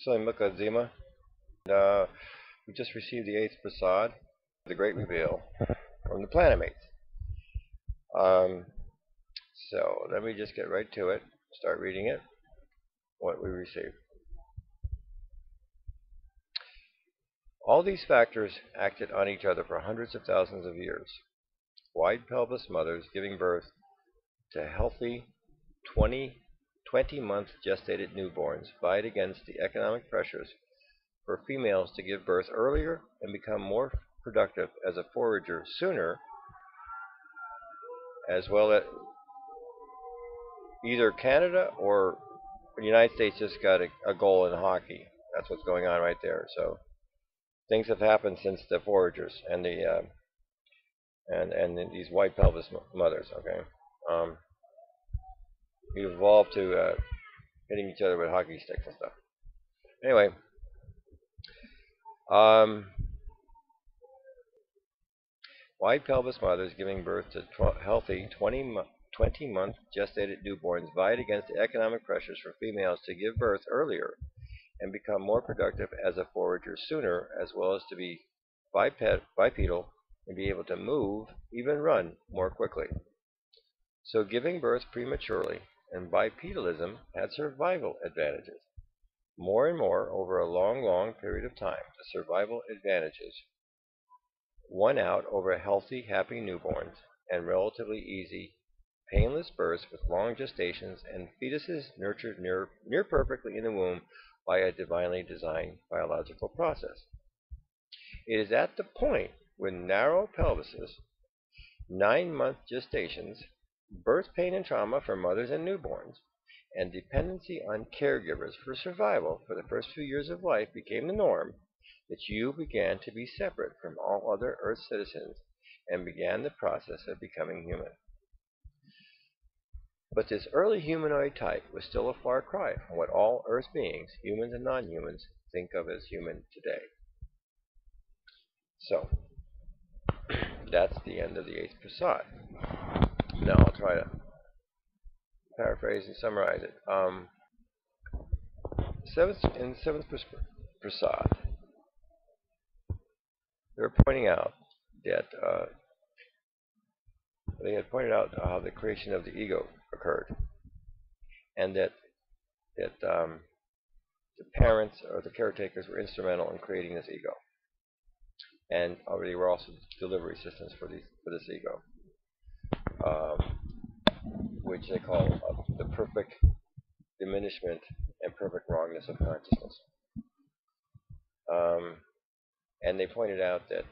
SillyMickel Adzema. We just received the Eighth Prasad, the Great Reveal, from the Planetmates. So let me just get right to it, start reading it, what we received. All these factors acted on each other for hundreds of thousands of years. Wide-pelvis mothers giving birth to healthy 20-month gestated newborns vied against the economic pressures for females to give birth earlier and become more productive as a forager sooner, as well as either Canada or the United States just got a goal in hockey. That's what's going on right there. So things have happened since the foragers and the and these white pelvis mothers. Okay, we evolved to hitting each other with hockey sticks and stuff. Anyway, white pelvis mothers giving birth to healthy 20-month gestated newborns vied against the economic pressures for females to give birth earlier and become more productive as a forager sooner, as well as to be bipedal and be able to move, even run, more quickly. So giving birth prematurely and bipedalism had survival advantages. More and more, over a long period of time, the survival advantages won out over healthy, happy newborns and relatively easy, painless births with long gestations and fetuses nurtured near perfectly in the womb by a divinely designed biological process. It is at the point when narrow pelvises, 9-month gestations, birth pain and trauma for mothers and newborns, and dependency on caregivers for survival for the first few years of life became the norm, that you began to be separate from all other Earth citizens and began the process of becoming human. But this early humanoid type was still a far cry from what all Earth beings, humans and non-humans, think of as human today. So, that's the end of the Eighth Prasad. Now I'll try to paraphrase and summarize it. In the Seventh Prasad, they were pointing out that they had pointed out how the creation of the ego occurred, and that the parents or the caretakers were instrumental in creating this ego, and already were also delivery systems for this ego, which they call the perfect diminishment and perfect wrongness of consciousness. And they pointed out that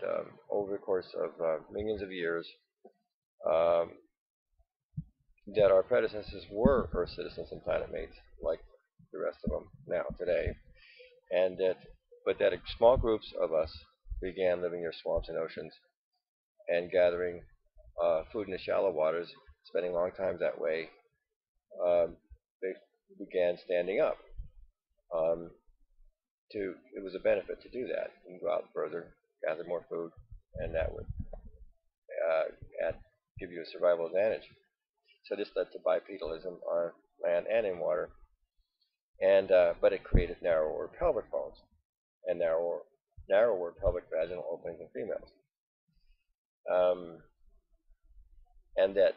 over the course of millions of years, that our predecessors were Earth citizens and planetmates, like the rest of them now today, and that small groups of us began living near swamps and oceans and gathering food in the shallow waters, spending long times that way. They began standing up. It was a benefit to do that. You can go out further, gather more food, and that would give you a survival advantage. So this led to bipedalism on land and in water, but it created narrower pelvic bones and narrower pelvic vaginal openings in females. And that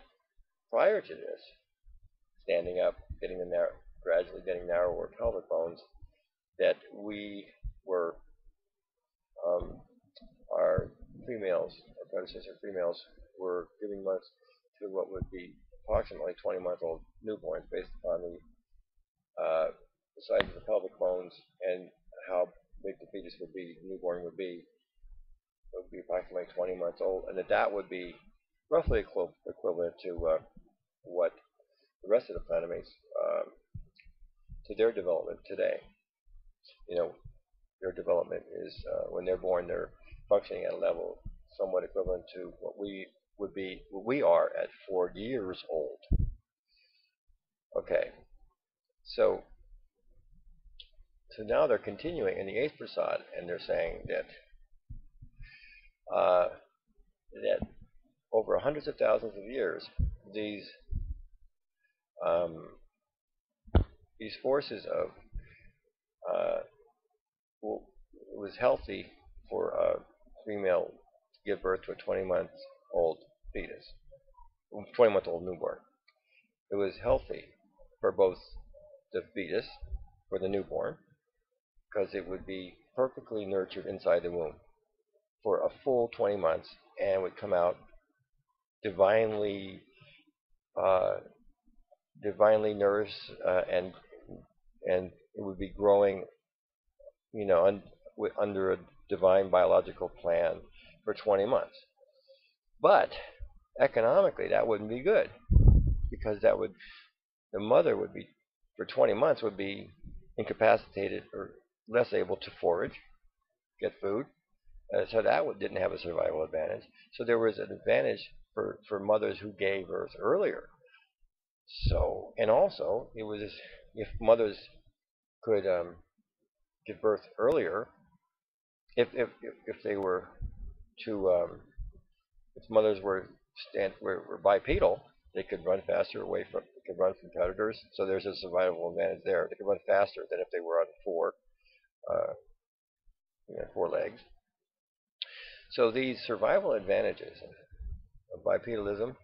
prior to this, standing up, gradually getting narrower pelvic bones, that we were, our females, our predecessor females, were giving birth to what would be approximately 20-month-old newborns based upon the size of the pelvic bones and how big the fetus would be, the newborn would be. It would be approximately 20 months old, and that would be roughly equivalent to what the rest of the planetmates, to their development today. You know, their development is, when they're born, they're functioning at a level somewhat equivalent to what we are at 4 years old. Okay, so now they're continuing in the Eighth Prasad, and they're saying that that over hundreds of thousands of years, these forces of was healthy for a female to give birth to a 20-month-old fetus, 20-month-old newborn. It was healthy for both the fetus, for the newborn, because it would be perfectly nurtured inside the womb for a full 20 months and would come out divinely, divinely nourished, and it would be growing, under a divine biological plan for 20 months. But economically, that wouldn't be good, because the mother would be, for 20 months, would be incapacitated or less able to forage, get food. So that didn't have a survival advantage. So there was an advantage for mothers who gave birth earlier. So, and also, it was, if mothers could give birth earlier, if they were to, if mothers were bipedal, they could run faster they could run from predators. So there's a survival advantage there. They could run faster than if they were on four legs. So these survival advantages of bipedalism,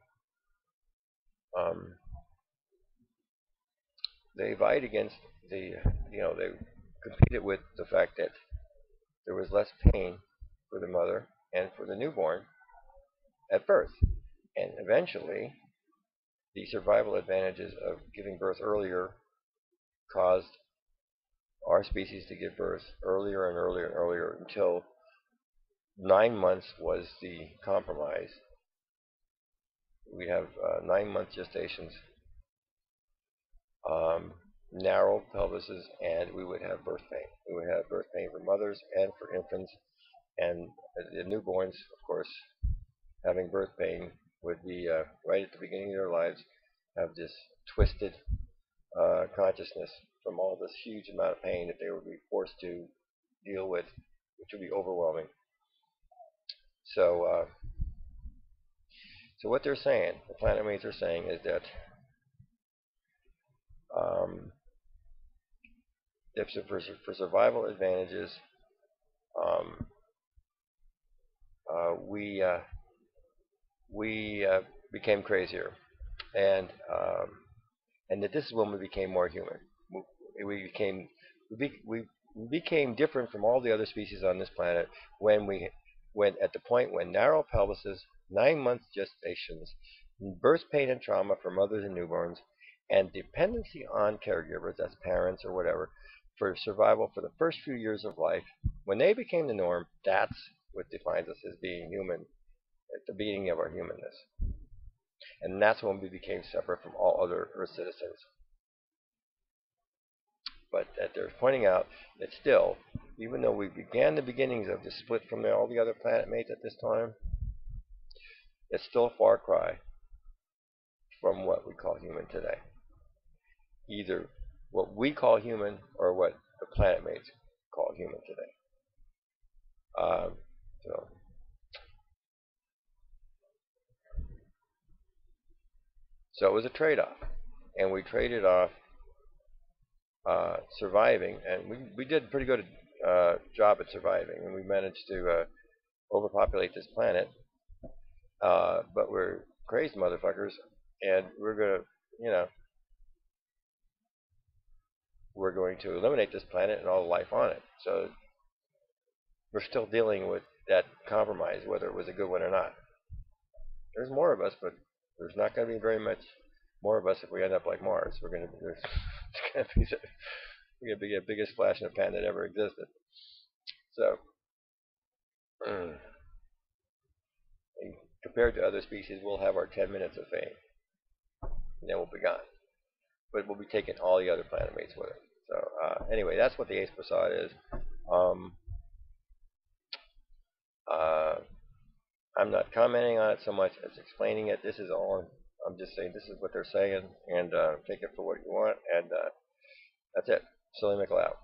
they vied against they competed with the fact that there was less pain for the mother and for the newborn at birth. And eventually, the survival advantages of giving birth earlier caused our species to give birth earlier and earlier and earlier until 9 months was the compromise. We have 9-month gestations, narrow pelvises, and we would have birth pain. We would have birth pain for mothers and for infants, and the newborns, of course, having birth pain would be right at the beginning of their lives, have this twisted consciousness from all this huge amount of pain that they would be forced to deal with, which would be overwhelming. So, so what they're saying, the Planetmates are saying, is that for survival advantages, we became crazier, and that this is when we became more human. We became different from all the other species on this planet when at the point when narrow pelvises, 9-month gestations, birth pain and trauma for mothers and newborns, and dependency on caregivers, that's parents or whatever, for survival for the first few years of life, when they became the norm, that's what defines us as being human at the beginning of our humanness. And that's when we became separate from all other Earth citizens. But that they're pointing out that still, even though we began the beginnings of the split from all the other Planetmates at this time, it's still a far cry from what we call human today. Either what we call human or what the Planetmates call human today. So it was a trade-off, and we traded off surviving, and we did a pretty good job at surviving, and we managed to overpopulate this planet, but we're crazy motherfuckers, and we're going to eliminate this planet and all the life on it. So we're still dealing with that compromise, whether it was a good one or not. There's more of us, but there's not going to be very much more of us if we end up like Mars. It's going to be the biggest splash in the pan that ever existed. So, compared to other species, we'll have our 10 minutes of fame, and then we'll be gone. But we'll be taking all the other Planetmates with it. So, anyway, that's what the Eighth Prasad is. I'm not commenting on it so much as explaining it. This is all I'm just saying this is what they're saying, and take it for what you want, and that's it. SillyMickel out.